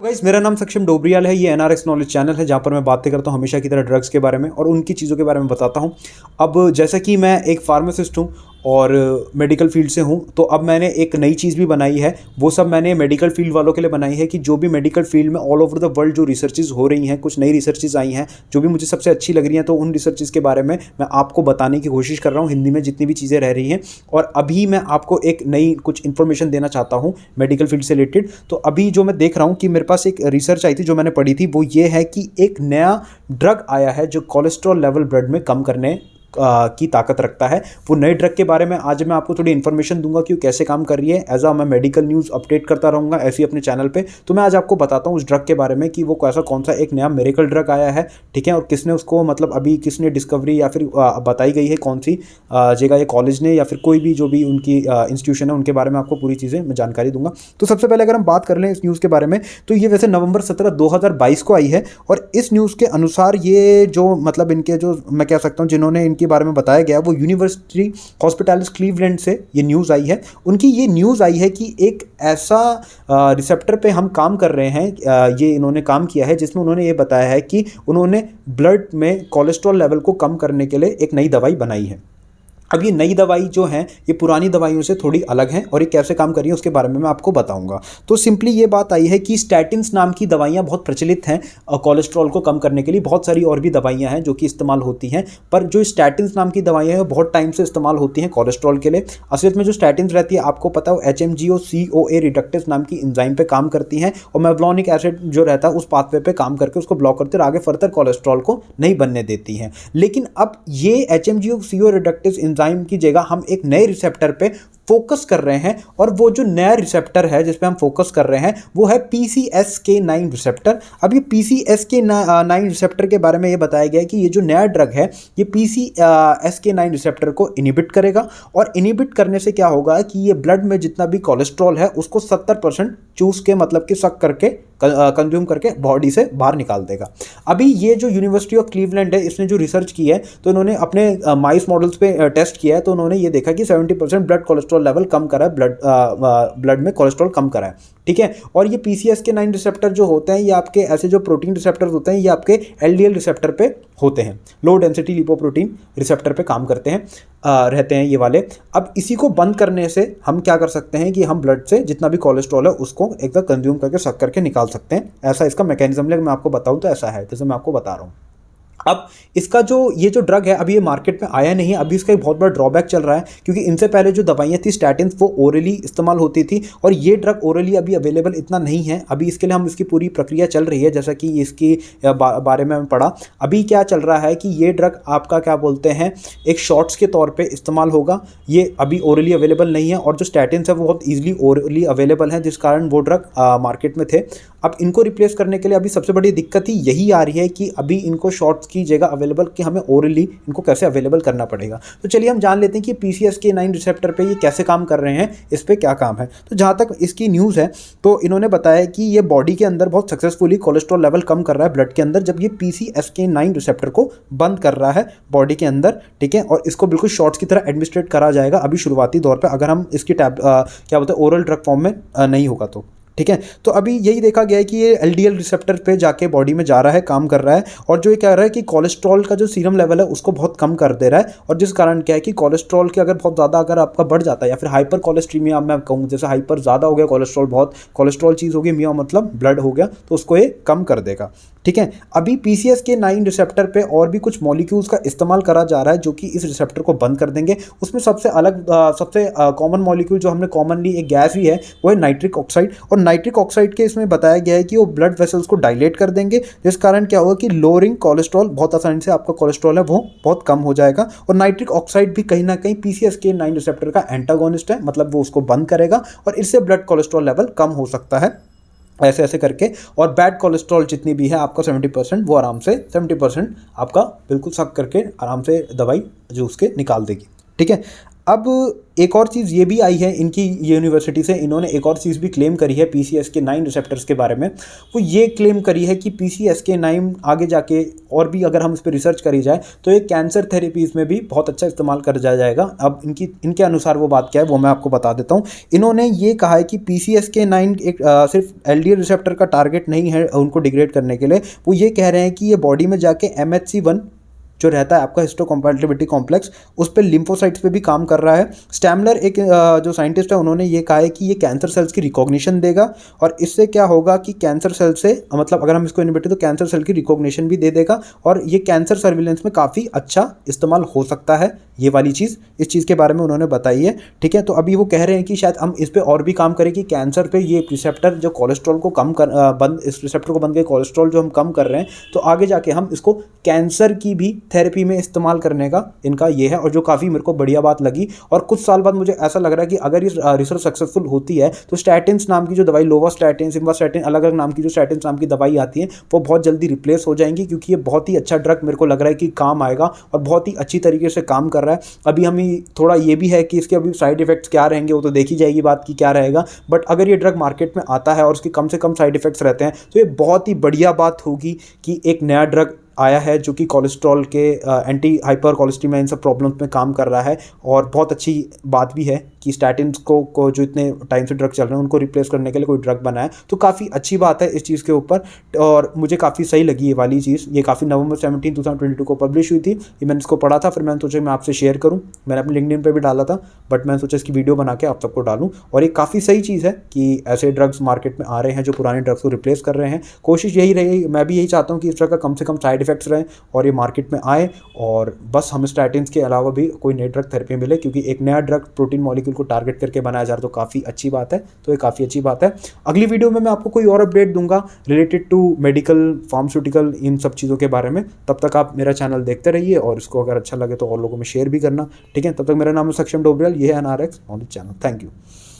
Guys, मेरा नाम सक्षम डोबरियाल है। ये एनआरएक्स नॉलेज चैनल है जहाँ पर मैं बातें करता हूँ हमेशा की तरह ड्रग्स के बारे में और उनकी चीज़ों के बारे में बताता हूँ। अब जैसा कि मैं एक फार्मासिस्ट हूँ और मेडिकल फील्ड से हूँ, तो अब मैंने एक नई चीज़ भी बनाई है। वो सब मैंने मेडिकल फील्ड वालों के लिए बनाई है कि जो भी मेडिकल फील्ड में ऑल ओवर द वर्ल्ड जो रिसर्चेज हो रही हैं, कुछ नई रिसर्चेज आई हैं जो भी मुझे सबसे अच्छी लग रही हैं, तो उन रिसर्चेज के बारे में मैं आपको बताने की कोशिश कर रहा हूँ हिंदी में जितनी भी चीज़ें रह रही हैं। और अभी मैं आपको एक नई कुछ इन्फॉर्मेशन देना चाहता हूँ मेडिकल फील्ड से रिलेटेड। तो अभी जो मैं देख रहा हूँ कि मेरे पास एक रिसर्च आई थी जो मैंने पढ़ी थी, वो ये है कि एक नया ड्रग आया है जो कोलेस्ट्रॉल लेवल ब्लड में कम करने की ताकत रखता है। वो नए ड्रग के बारे में आज मैं आपको थोड़ी इन्फॉर्मेशन दूंगा कि वो कैसे काम कर रही है। एज मैं मेडिकल न्यूज़ अपडेट करता रहूँगा ऐसे ही अपने चैनल पे। तो मैं आज आपको बताता हूँ उस ड्रग के बारे में कि वो कैसा कौन सा एक नया मेडिकल ड्रग आया है, ठीक है, और किसने उसको मतलब अभी किसने डिस्कवरी या फिर बताई गई है कौन सी जगह, ये कॉलेज ने या फिर कोई भी जो भी उनकी इंस्टीट्यूशन है, उनके बारे में आपको पूरी चीज़ें मैं जानकारी दूंगा। तो सबसे पहले अगर हम बात कर लें इस न्यूज़ के बारे में, तो ये वैसे नवंबर 17, 2022 को आई है। और इस न्यूज़ के अनुसार ये जो मतलब इनके जो मैं कह सकता हूँ जिन्होंने इनके बारे में बताया गया, वो यूनिवर्सिटी हॉस्पिटैलिस क्लीवलैंड से ये न्यूज़ आई है। उनकी ये न्यूज़ आई है कि एक ऐसा रिसेप्टर पे हम काम कर रहे हैं, ये इन्होंने काम किया है जिसमें उन्होंने ये बताया है कि उन्होंने ब्लड में कोलेस्ट्रॉल लेवल को कम करने के लिए एक नई दवाई बनाई है। अब ये नई दवाई जो है ये पुरानी दवाइयों से थोड़ी अलग है और ये कैसे काम कर रही है उसके बारे में मैं आपको बताऊंगा। तो सिंपली ये बात आई है कि स्टैटिन्स नाम की दवाइयाँ बहुत प्रचलित हैं कोलेस्ट्रॉल को कम करने के लिए। बहुत सारी और भी दवाइयाँ हैं जो कि इस्तेमाल होती हैं, पर जो स्टैटिन्स नाम की दवाइयाँ हैं बहुत टाइम से इस्तेमाल होती हैं कोलेस्ट्रॉल के लिए। असलियत में जो स्टैटिन्स रहती है आपको पता हो HMGO CoA रिडक्टेस नाम की एंजाइम पे काम करती हैं और मेवलॉनिक एसिड जो रहता है उस पाथवे पे काम करके उसको ब्लॉक करते और आगे फर्दर कोलेस्ट्रॉल को नहीं बनने देती हैं। लेकिन अब ये HMGO CoA रिडक्टेस एंजाइम की जगह हम एक नए रिसेप्टर पे फोकस कर रहे हैं और वो जो नया रिसेप्टर है जिस पे हम फोकस कर रहे हैं वो है PCSK9 रिसेप्टर। अब ये PCSK9 रिसेप्टर के बारे में ये बताया गया है कि ये जो नया ड्रग है ये PCSK9 रिसेप्टर को इनिबिट करेगा और इनिबिट करने से क्या होगा कि ये ब्लड में जितना भी कोलेस्ट्रॉल है उसको 70% चूस के मतलब कि सक करके कंज्यूम करके बॉडी से बाहर निकाल देगा। अभी ये जो यूनिवर्सिटी ऑफ क्लीवलैंड है इसने जो रिसर्च की है तो इन्होंने अपने माइस मॉडल्स पे टेस्ट किया है, तो उन्होंने ये देखा कि 70% ब्लड कोलेस्ट्रॉल लेवल कम करा है, ब्लड में कोलेस्ट्रॉल कम करा है, ठीक है। और ये PCSK9 रिसेप्टर जो होते हैं ये आपके ऐसे जो प्रोटीन रिसेप्टर्स होते हैं ये आपके LDL रिसेप्टर पे होते हैं, लो डेंसिटी लिपोप्रोटीन रिसेप्टर पे काम करते हैं रहते हैं ये वाले। अब इसी को बंद करने से हम क्या कर सकते हैं कि हम ब्लड से जितना भी कोलेस्ट्रॉल है उसको एकदम कंज्यूम करके सक करके निकाल सकते हैं। ऐसा इसका मैकेनिज्म है, मैं आपको बताऊं तो ऐसा है जैसे मैं आपको बता रहा हूँ। अब इसका जो ये जो ड्रग है अभी ये मार्केट में आया नहीं है, अभी इसका एक बहुत बड़ा ड्रॉबैक चल रहा है क्योंकि इनसे पहले जो दवाइयाँ थी स्टैटिन्स वो ओरली इस्तेमाल होती थी और ये ड्रग ओरली अभी अवेलेबल इतना नहीं है। अभी इसके लिए हम इसकी पूरी प्रक्रिया चल रही है, जैसा कि इसकी बारे में मैं पढ़ा। अभी क्या चल रहा है कि ये ड्रग आपका क्या बोलते हैं एक शॉट्स के तौर पर इस्तेमाल होगा, ये अभी ओरली अवेलेबल नहीं है। और जो स्टैटिन्स है वो बहुत ईजिली ओरली अवेलेबल है जिस कारण वो ड्रग मार्केट में थे। अब इनको रिप्लेस करने के लिए अभी सबसे बड़ी दिक्कत ही यही आ रही है कि अभी इनको शॉर्ट्स की जगह अवेलेबल कि हमें ओरली इनको कैसे अवेलेबल करना पड़ेगा। तो चलिए हम जान लेते हैं कि PCSK9 रिसेप्टर पे ये कैसे काम कर रहे हैं, इस पे क्या काम है। तो जहाँ तक इसकी न्यूज़ है तो इन्होंने बताया कि ये बॉडी के अंदर बहुत सक्सेसफुली कोलेस्ट्रॉल लेवल कम कर रहा है ब्लड के अंदर जब ये PCSK9 रिसेप्टर को बंद कर रहा है बॉडी के अंदर, ठीक है। और इसको बिल्कुल शॉट्स की तरह एडमिनिस्ट्रेट करा जाएगा अभी शुरुआती दौर पर, अगर हम इसकी क्या बोलते हैं ओरल ड्रग फॉर्म में नहीं होगा तो, ठीक है। तो अभी यही देखा गया है कि ये LDL रिसेप्टर पे जाके बॉडी में जा रहा है, काम कर रहा है और जो ये कह रहा है कि कोलेस्ट्रॉल का जो सीरम लेवल है उसको बहुत कम कर दे रहा है। और जिस कारण क्या है कि कोलेस्ट्रॉल के अगर बहुत ज़्यादा अगर आपका बढ़ जाता है या फिर हाइपर कोलेस्ट्रीमिया मैं कहूँ, जैसे हाइपर ज़्यादा हो गया कोलेस्ट्रॉल, बहुत कोलेस्ट्रॉल चीज़ हो गई, मिया मतलब ब्लड हो गया, तो उसको ये कम कर देगा, ठीक है। अभी PCSK9 रिसेप्टर पे और भी कुछ मॉलिक्यूल्स का इस्तेमाल करा जा रहा है जो कि इस रिसेप्टर को बंद कर देंगे। उसमें सबसे अलग सबसे कॉमन मॉलिक्यूल जो हमने कॉमनली एक गैस भी है वो है नाइट्रिक ऑक्साइड। और नाइट्रिक ऑक्साइड के इसमें बताया गया है कि वो ब्लड वेसल्स को डायलेट कर देंगे जिस कारण क्या होगा कि लोअरिंग कोलेस्ट्रॉल, बहुत आसानी से आपका कोलेस्ट्रॉल है वो बहुत कम हो जाएगा। और नाइट्रिक ऑक्साइड भी कहीं ना कहीं PCSK9 रिसेप्टर का एंटागोनिस्ट है, मतलब वो उसको बंद करेगा और इससे ब्लड कोलेस्ट्रॉल लेवल कम हो सकता है ऐसे ऐसे करके। और बैड कोलेस्ट्रॉल जितनी भी है आपका 70% वो आराम से 70% आपका बिल्कुल सक करके आराम से दवाई जो उसके निकाल देगी, ठीक है। अब एक और चीज़ ये भी आई है इनकी यूनिवर्सिटी से, इन्होंने एक और चीज़ भी क्लेम करी है PCSK9 रिसेप्टर्स के बारे में। वो ये क्लेम करी है कि PCSK9 आगे जाके और भी अगर हम इस पर रिसर्च करी जाए तो ये कैंसर थेरेपीज़ में भी बहुत अच्छा इस्तेमाल कर जाएगा। अब इनके अनुसार वो बात क्या है वो मैं आपको बता देता हूँ। इन्होंने ये कहा है कि PCSK9 एक सिर्फ LDL रिसेप्टर का टारगेट नहीं है उनको डिग्रेड करने के लिए। वो ये कह रहे हैं कि ये बॉडी में जाके MHC1 जो रहता है आपका हिस्टोकम्पैटिबिलिटी कॉम्प्लेक्स, उस पर लिम्फोसाइट्स पे भी काम कर रहा है। स्टैमलर एक जो साइंटिस्ट है उन्होंने ये कहा है कि ये कैंसर सेल्स की रिकॉग्निशन देगा और इससे क्या होगा कि कैंसर सेल से मतलब अगर हम इसको इनहिबिट तो कैंसर सेल की रिकॉग्निशन भी दे देगा और ये कैंसर सर्विलेंस में काफ़ी अच्छा इस्तेमाल हो सकता है। ये वाली चीज़, इस चीज़ के बारे में उन्होंने बताई है। ठीक है, तो अभी वो कह रहे हैं कि शायद हम इस पर और भी काम करें कि कैंसर पे ये रिसेप्टर जो कोलेस्ट्रॉल को कम कर इस रिसेप्टर को बंद के कोलेस्ट्रॉल जो हम कम कर रहे हैं तो आगे जाके हम इसको कैंसर की भी थेरेपी में इस्तेमाल करने का इनका ये है, और जो काफ़ी मेरे को बढ़िया बात लगी। और कुछ साल बाद मुझे ऐसा लग रहा है कि अगर ये रिसर्च सक्सेसफुल होती है तो स्टैटिन्स नाम की जो दवाई, लोवास्टैटिन, सिम्वास्टैटिन, अलग अलग नाम की जो स्टैटिन्स नाम की दवाई आती है वो बहुत जल्दी रिप्लेस हो जाएंगी, क्योंकि ये बहुत ही अच्छा ड्रग मेरे को लग रहा है कि काम आएगा और बहुत ही अच्छी तरीके से काम कर रहा है। अभी हम थोड़ा ये भी है कि इसके अभी साइड इफेक्ट्स क्या रहेंगे वो तो देखी जाएगी बात की क्या रहेगा, बट अगर ये ड्रग मार्केट में आता है और उसके कम से कम साइड इफेक्ट्स रहते हैं तो ये बहुत ही बढ़िया बात होगी कि एक नया ड्रग आया है जो कि कोलेस्ट्रॉल के एंटी हाइपर कोलेस्ट्रीमिया इन सब प्रॉब्लम्स में काम कर रहा है। और बहुत अच्छी बात भी है कि स्टैटिन्स को जो इतने टाइम से ड्रग चल रहे हैं उनको रिप्लेस करने के लिए कोई ड्रग बना है, तो काफ़ी अच्छी बात है इस चीज़ के ऊपर। और मुझे काफ़ी सही लगी ये वाली चीज़। ये काफ़ी नवंबर 17, 2022 को पब्लिश हुई थी। ये मैंने इसको पढ़ा था, फिर मैंने सोचा मैं आपसे शेयर करूँ। मैंने अपने लिंक्डइन पे भी डाला था, बट मैंने सोचा इसकी वीडियो बना के आप सबको डालूँ। और ये काफ़ी सही चीज़ है कि ऐसे ड्रग्स मार्केट में आ रहे हैं जो पुराने ड्रग्स को रिप्लेस कर रहे हैं। कोशिश यही रही, मैं भी यही चाहता हूँ कि इस ड्रग का कम से कम साइड इफेक्ट्स रहें और ये मार्केट में आए और बस हमें स्टैटिन्स के अलावा भी कोई नई ड्रग थेरेपी मिले, क्योंकि एक नया ड्रग प्रोटीन मॉलिक्यूल को टारगेट करके बनाया जा रहा है तो काफ़ी अच्छी बात है। तो ये काफ़ी अच्छी बात है। अगली वीडियो में मैं आपको कोई और अपडेट दूंगा रिलेटेड टू मेडिकल, फार्मास्यूटिकल, इन सब चीज़ों के बारे में। तब तक आप मेरा चैनल देखते रहिए और इसको अगर अच्छा लगे तो और लोगों में शेयर भी करना। ठीक है, तब तक मेरा नाम है सक्षम डोबरियाल, ये है NRX knowledge channel. Thank you.